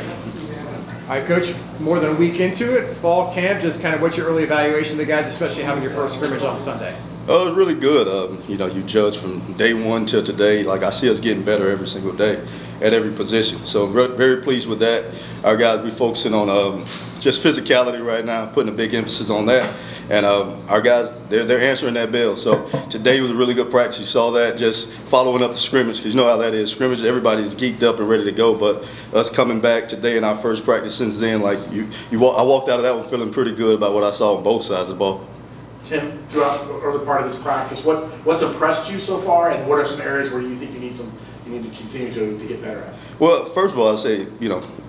All right, Coach, more than a week into it, fall camp, just kind of what's your early evaluation of the guys, especially having your first scrimmage on Sunday? Oh, it was really good. You judge from day one till today. Like, I see us getting better every single day at every position. So very pleased with that. Our guys, we focusing on just physicality right now, putting a big emphasis on that. And our guys, they're answering that bell. So today was a really good practice. You saw that, just following up the scrimmage, because you know how that is. Scrimmage, everybody's geeked up and ready to go. But us coming back today in our first practice since then, like I walked out of that one feeling pretty good about what I saw on both sides of the ball. Tim, throughout the early part of this practice, what's impressed you so far, and what are some areas where you think you need to continue to get better at? Well, first of all, I'd say,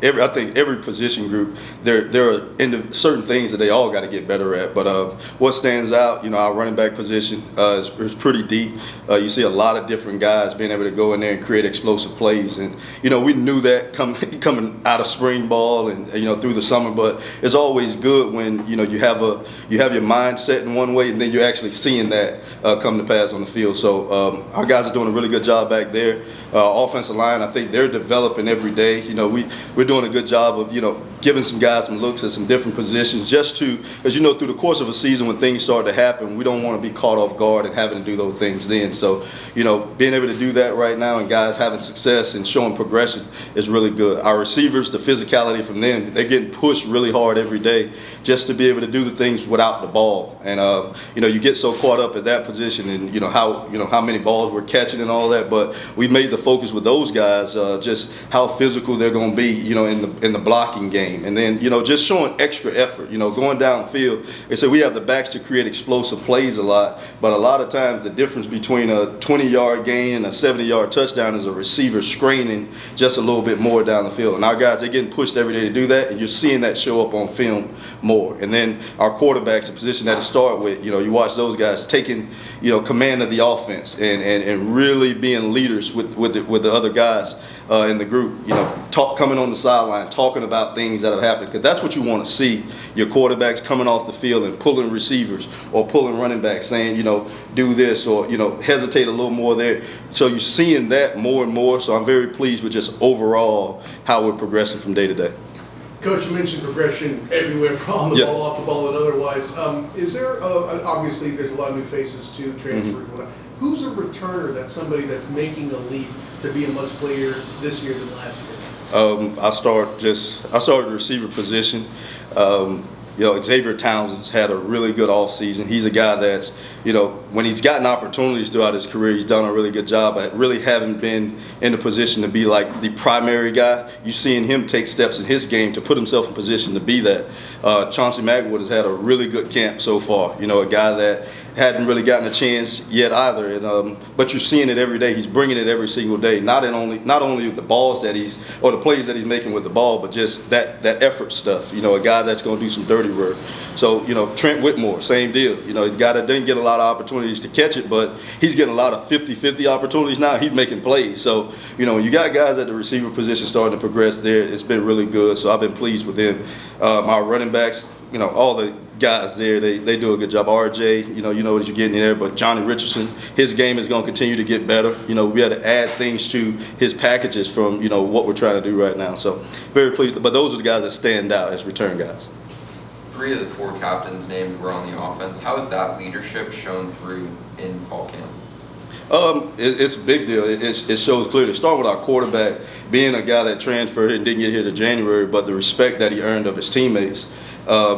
I think every position group, there are certain things that they all got to get better at. But what stands out, our running back position is pretty deep. You see a lot of different guys being able to go in there and create explosive plays. And, we knew that coming out of spring ball and, through the summer. But it's always good when, you have your mind set in one way and then you're actually seeing that come to pass on the field. So our guys are doing a really good job back there. Offensive line, I think they're developing every day. We're doing a good job of, giving some guys some looks at some different positions just to, as through the course of a season when things start to happen, we don't want to be caught off guard and having to do those things then. So, being able to do that right now and guys having success and showing progression is really good. Our receivers, the physicality from them, they're getting pushed really hard every day just to be able to do the things without the ball. And, you get so caught up at that position and, how many balls we're catching and all that, but we made the focus with those guys, just how physical they're going to be, in the blocking game. And then, just showing extra effort, going downfield. They said we have the backs to create explosive plays a lot, but a lot of times the difference between a 20-yard gain and a 70-yard touchdown is a receiver screening just a little bit more down the field. And our guys, they're getting pushed every day to do that, and you're seeing that show up on film more. And then our quarterbacks, the position that to start with, you watch those guys taking, command of the offense and really being leaders with the other guys in the group, coming on the sideline, talking about things that have happened, because that's what you want to see, your quarterbacks coming off the field and pulling receivers or pulling running backs saying, do this or, hesitate a little more there. So you're seeing that more and more. So I'm very pleased with just overall how we're progressing from day to day. Coach, you mentioned progression everywhere, on the ball, off the ball, and otherwise. Is there, obviously there's a lot of new faces too, transfer, whatever. Who's a returner that's somebody that's making a leap to be a much player this year than last year? I started the receiver position. Xavier Townsend's had a really good offseason. He's a guy that's, when he's gotten opportunities throughout his career, he's done a really good job at really having been in a position to be like the primary guy. You're seeing him take steps in his game to put himself in position to be that. Chauncey Magwood has had a really good camp so far. A guy that hadn't really gotten a chance yet either. And but you're seeing it every day. He's bringing it every single day. Not only the balls that the plays that he's making with the ball, but just that effort stuff. A guy that's going to do some dirty work. So Trent Whitmore, same deal. He's a guy that didn't get a lot of opportunities to catch it, but he's getting a lot of 50-50 opportunities now. He's making plays. So when you got guys at the receiver position starting to progress there, it's been really good. So I've been pleased with them. Our running backs, all the guys there, they do a good job. RJ, you know what you're getting there, but Johnny Richardson, his game is going to continue to get better. We had to add things to his packages from what we're trying to do right now. So very pleased. But those are the guys that stand out as return guys. 3 of the 4 captains named were on the offense. How has that leadership shown through in fall camp? It's a big deal. It shows clearly. Start with our quarterback being a guy that transferred and didn't get here to January, but the respect that he earned of his teammates.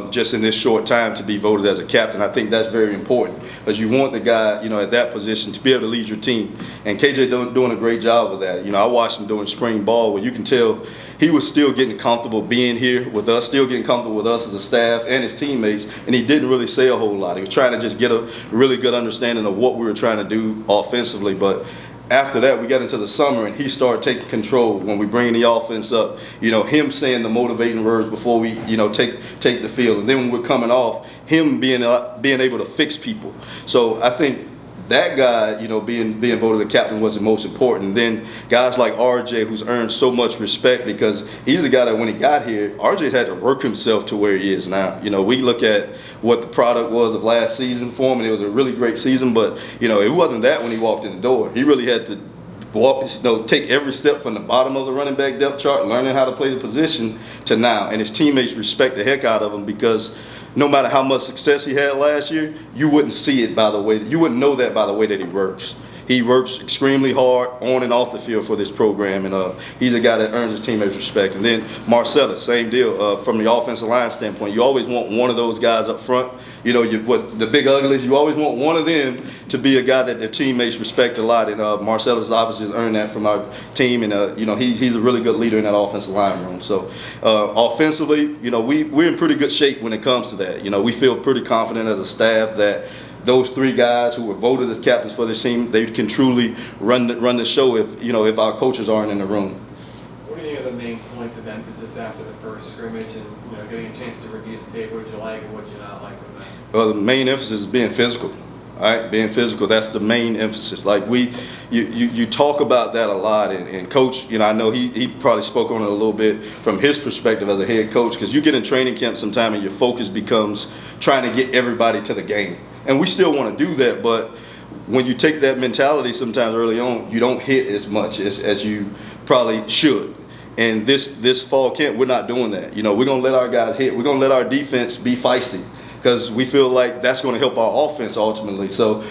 Just in this short time to be voted as a captain. I think that's very important because you want the guy, at that position to be able to lead your team. And KJ doing a great job of that. I watched him doing spring ball where you can tell he was still getting comfortable being here with us, still getting comfortable with us as a staff and his teammates, and he didn't really say a whole lot. He was trying to just get a really good understanding of what we were trying to do offensively. But after that, we got into the summer, and he started taking control when we bring the offense up. Him saying the motivating words before we, take the field. And then when we're coming off, him being able to fix people. So I think that guy, being voted a captain was the most important. And then guys like RJ, who's earned so much respect because he's a guy that when he got here, RJ had to work himself to where he is now. We look at what the product was of last season for him, and it was a really great season, but, it wasn't that when he walked in the door. He really had to take every step from the bottom of the running back depth chart, learning how to play the position, to now. And his teammates respect the heck out of him because no matter how much success he had last year, you wouldn't see it by the way, you wouldn't know that by the way that he works. He works extremely hard on and off the field for this program, and he's a guy that earns his teammates' respect. And then Marcellus, same deal. From the offensive line standpoint, you always want one of those guys up front. You know, the big uglies, you always want one of them to be a guy that their teammates respect a lot. And Marcellus obviously has earned that from our team, and you know, he's a really good leader in that offensive line room. So offensively, you know, we're in pretty good shape when it comes to that. You know, we feel pretty confident as a staff that those three guys who were voted as captains for this team, they can truly run the show if our coaches aren't in the room. What do you think are the main points of emphasis after the first scrimmage, and getting a chance to review the tape? What did you like and what did you not like from that? Well, the main emphasis is being physical. All right, being physical, that's the main emphasis. Like you talk about that a lot, and Coach, I know he probably spoke on it a little bit from his perspective as a head coach, because you get in training camp sometime and your focus becomes trying to get everybody to the game. And we still want to do that, but when you take that mentality sometimes early on, you don't hit as much as you probably should. And this fall camp, we're not doing that. We're going to let our guys hit. We're going to let our defense be feisty, because we feel like that's going to help our offense ultimately. So,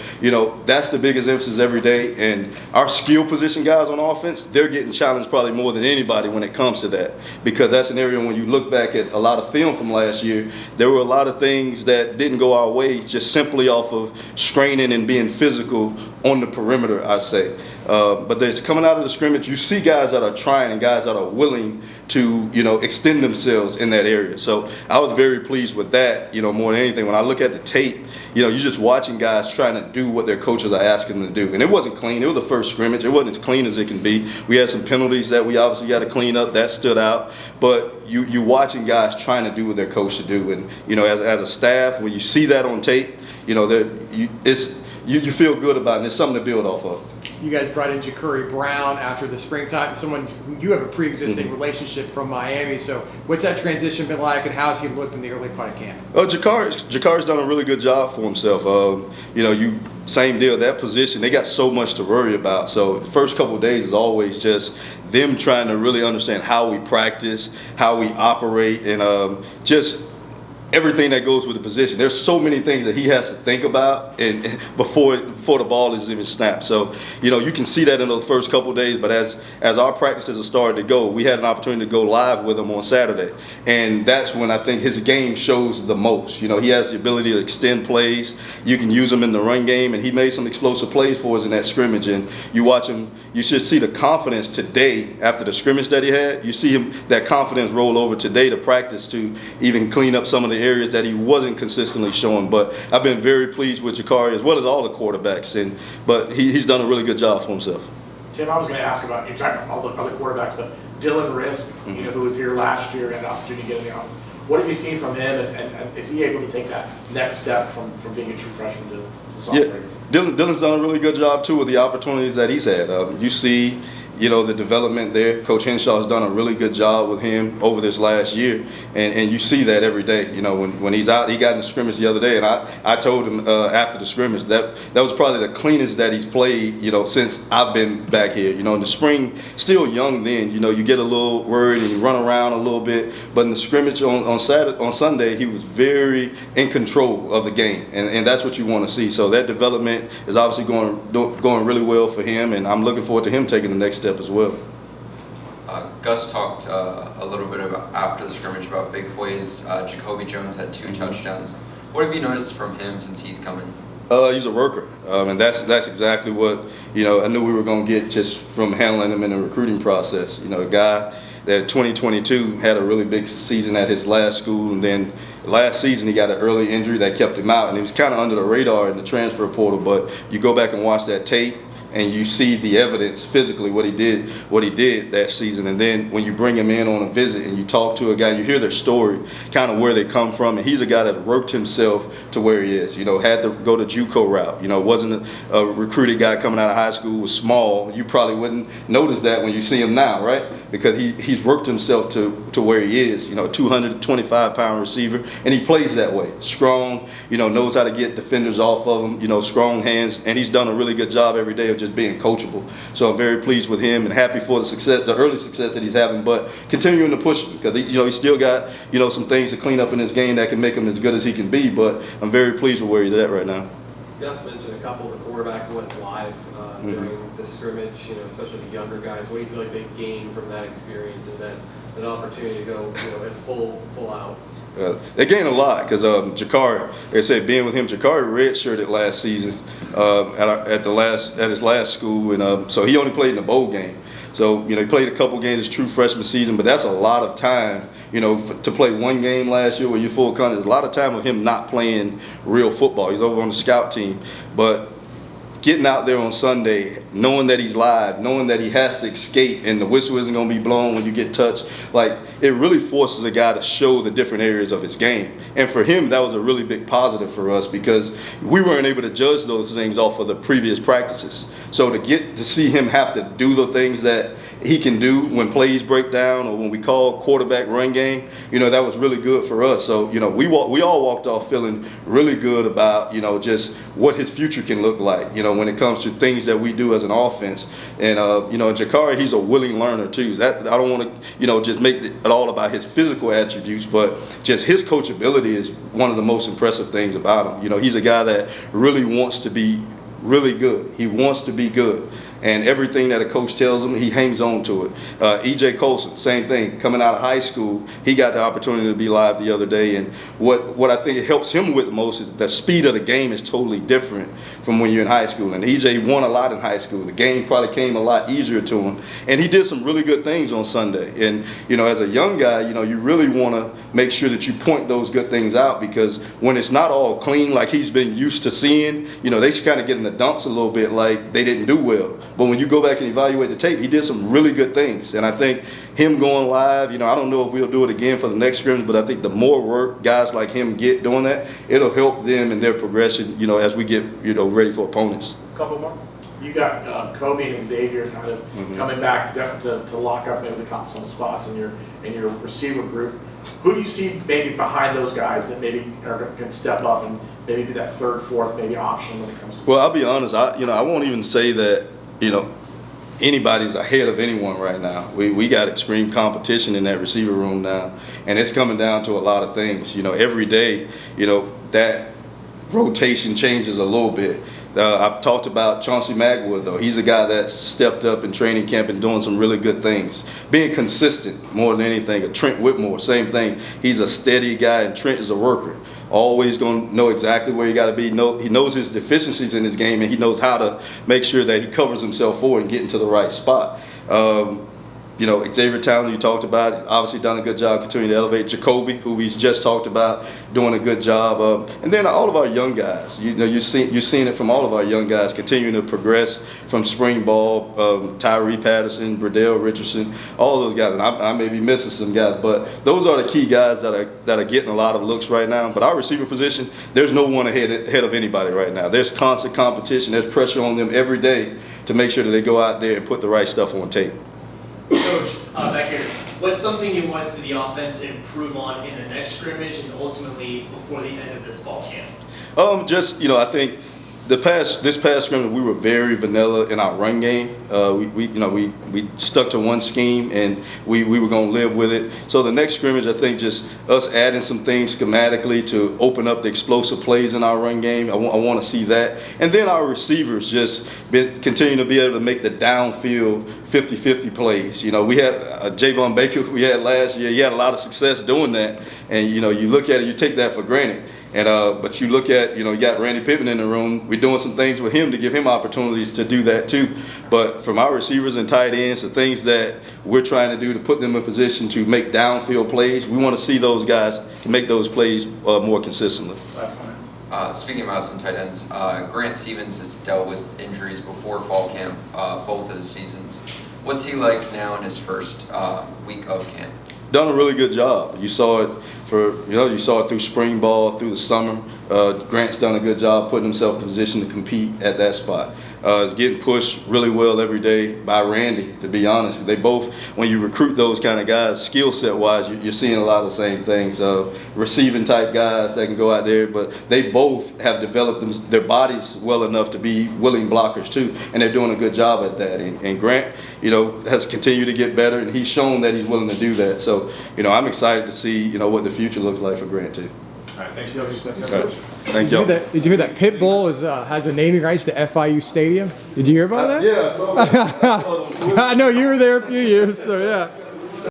that's the biggest emphasis every day. And our skill position guys on offense, they're getting challenged probably more than anybody when it comes to that, because that's an area when you look back at a lot of film from last year, there were a lot of things that didn't go our way just simply off of straining and being physical on the perimeter, I'd say. But there's coming out of the scrimmage, you see guys that are trying and guys that are willing to, extend themselves in that area. So I was very pleased with that, more than anything. When I look at the tape, you're just watching guys trying to do what their coaches are asking them to do. And it wasn't clean. It was the first scrimmage. It wasn't as clean as it can be. We had some penalties that we obviously got to clean up. That stood out. But you watching guys trying to do what their coach should do. And, as a staff, when you see that on tape, you feel good about it, and it's something to build off of. You guys brought in Ja'Cory Brown after the springtime, someone you have a pre-existing relationship from Miami. So what's that transition been like, and how's he looked in the early part of camp? Ja'Cory's done a really good job for himself. Same deal, that position, they got so much to worry about. So the first couple of days is always just them trying to really understand how we practice, how we operate, and just everything that goes with the position. There's so many things that he has to think about and before the ball is even snapped. So, you can see that in those first couple of days, but as our practices have started to go, we had an opportunity to go live with him on Saturday. And that's when I think his game shows the most. He has the ability to extend plays. You can use him in the run game, and he made some explosive plays for us in that scrimmage. And you watch him, you should see the confidence today after the scrimmage that he had. You see him, that confidence roll over today to practice to even clean up some of the areas that he wasn't consistently showing. But I've been very pleased with Ja'Cory, as well as all the quarterbacks, but he's done a really good job for himself. Tim, I was going to ask about, you're talking about all the other quarterbacks, but Dylan Risk, who was here last year and had an opportunity to get in the office. What have you seen from him, and is he able to take that next step from being a true freshman to the sophomore? Yeah, Dylan's done a really good job too with the opportunities that he's had. You see, the development there. Coach Henshaw has done a really good job with him over this last year, and you see that every day. When he's out, he got in the scrimmage the other day, and I told him after the scrimmage that was probably the cleanest that he's played, since I've been back here. In the spring, still young then, you get a little worried and you run around a little bit, but in the scrimmage on Sunday, he was very in control of the game, and that's what you want to see. So that development is obviously going really well for him, and I'm looking forward to him taking the next step as well. Gus talked a little bit about after the scrimmage about big plays. Jacoby Jones had 2 touchdowns. What have you noticed from him since he's come in? He's a worker, and that's exactly what I knew we were going to get just from handling him in the recruiting process. A guy that 2022 had a really big season at his last school, and then last season he got an early injury that kept him out, and he was kind of under the radar in the transfer portal. But you go back and watch that tape, and you see the evidence physically what he did that season. And then when you bring him in on a visit and you talk to a guy, you hear their story, kind of where they come from, and he's a guy that worked himself to where he is. Had to go the JUCO route. Wasn't a recruited guy coming out of high school, was small. You probably wouldn't notice that when you see him now, right? Because he's worked himself to where he is. 225-pound receiver, and he plays that way. Strong, knows how to get defenders off of him. Strong hands, and he's done a really good job every day of just being coachable. So I'm very pleased with him and happy for the early success that he's having, but continuing to push him because he's still got some things to clean up in his game that can make him as good as he can be. But I'm very pleased with where he's at right now. Gus mentioned a couple of the quarterbacks went live during the scrimmage, especially the younger guys. What do you feel like they gained from that experience and then an opportunity to go, at full out? They gained a lot because Jakari, like I said, being with him, Jakari redshirted last season at his last school, and so he only played in the bowl game. So he played a couple games his true freshman season, but that's a lot of time, to play one game last year where you're full contact. A lot of time with him not playing real football. He's over on the scout team, but getting out there on Sunday, knowing that he's live, knowing that he has to escape and the whistle isn't going to be blown when you get touched, it really forces a guy to show the different areas of his game. And for him, that was a really big positive for us because we weren't able to judge those things off of the previous practices. So to get to see him have to do the things that he can do when plays break down or when we call quarterback run game, that was really good for us. So, we all walked off feeling really good about, just what his future can look like, when it comes to things that we do as an offense. And, Jakari, he's a willing learner too. That I don't want to, just make it all about his physical attributes, but just his coachability is one of the most impressive things about him. He's a guy that really wants to be really good. He wants to be good. And everything that a coach tells him, he hangs on to it. E.J. Colson, same thing. Coming out of high school, he got the opportunity to be live the other day. And what I think it helps him with the most is the speed of the game is totally different from when you're in high school. And E.J. won a lot in high school. The game probably came a lot easier to him. And he did some really good things on Sunday. And, as a young guy, you really want to make sure that you point those good things out because when it's not all clean like he's been used to seeing, they should kind of get in the dumps a little bit like they didn't do well. But when you go back and evaluate the tape, he did some really good things. And I think him going live, I don't know if we'll do it again for the next scrimmage, but I think the more work guys like him get doing that, it'll help them in their progression, as we get, ready for opponents. Couple more. You got Kobe and Xavier kind of coming back to lock up maybe the cops on spots in your receiver group. Who do you see maybe behind those guys that maybe can step up and maybe be that third, fourth maybe option when it comes to? Well, I'll be honest. I won't even say that anybody's ahead of anyone right now. We got extreme competition in that receiver room now, and it's coming down to a lot of things. Every day, that rotation changes a little bit. I've talked about Chauncey Magwood, though. He's a guy that's stepped up in training camp and doing some really good things. Being consistent more than anything. Trent Whitmore, same thing. He's a steady guy, and Trent is a worker. Always going to know exactly where you got to be. He knows his deficiencies in his game, and he knows how to make sure that he covers himself forward and get into the right spot. Xavier Townsend, you talked about, obviously done a good job continuing to elevate. Jacoby, who we just talked about, doing a good job. And then all of our young guys, you've seen it from all of our young guys continuing to progress from spring ball. Tyree Patterson, Bradell Richardson, all those guys. And I may be missing some guys, but those are the key guys that are getting a lot of looks right now. But our receiver position, there's no one ahead of anybody right now. There's constant competition. There's pressure on them every day to make sure that they go out there and put the right stuff on tape. Coach, back here, what's something you want to see the offense improve on in the next scrimmage and ultimately before the end of this fall camp? I think this past scrimmage we were very vanilla in our run game. We stuck to one scheme and we were going to live with it. So the next scrimmage, I think just us adding some things schematically to open up the explosive plays in our run game. I want to see that. And then our receivers just continue to be able to make the downfield 50-50 plays. We had Javon Baker we had last year. He had a lot of success doing that. And you look at it, you take that for granted. And but you look at, you got Randy Pittman in the room. We're doing some things with him to give him opportunities to do that too. But from our receivers and tight ends, the things that we're trying to do to put them in position to make downfield plays, we want to see those guys make those plays more consistently. Last one. Speaking about some tight ends, Grant Stevens has dealt with injuries before fall camp, both of his seasons. What's he like now in his first week of camp? Done a really good job. You saw it you saw it through spring ball, through the summer. Grant's done a good job putting himself in position to compete at that spot. Is getting pushed really well every day by Randy, to be honest. They both, when you recruit those kind of guys, skill set wise, you're seeing a lot of the same things. Receiving type guys that can go out there, but they both have developed their bodies well enough to be willing blockers too, and they're doing a good job at that. And Grant, has continued to get better, and he's shown that he's willing to do that. So, I'm excited to see, what the future looks like for Grant too. All right, thanks, Coach. Right. Thank you. Did you hear that Pitbull has a naming rights to FIU Stadium? Did you hear about that? Yeah, I saw that. I know you were there a few years, so yeah.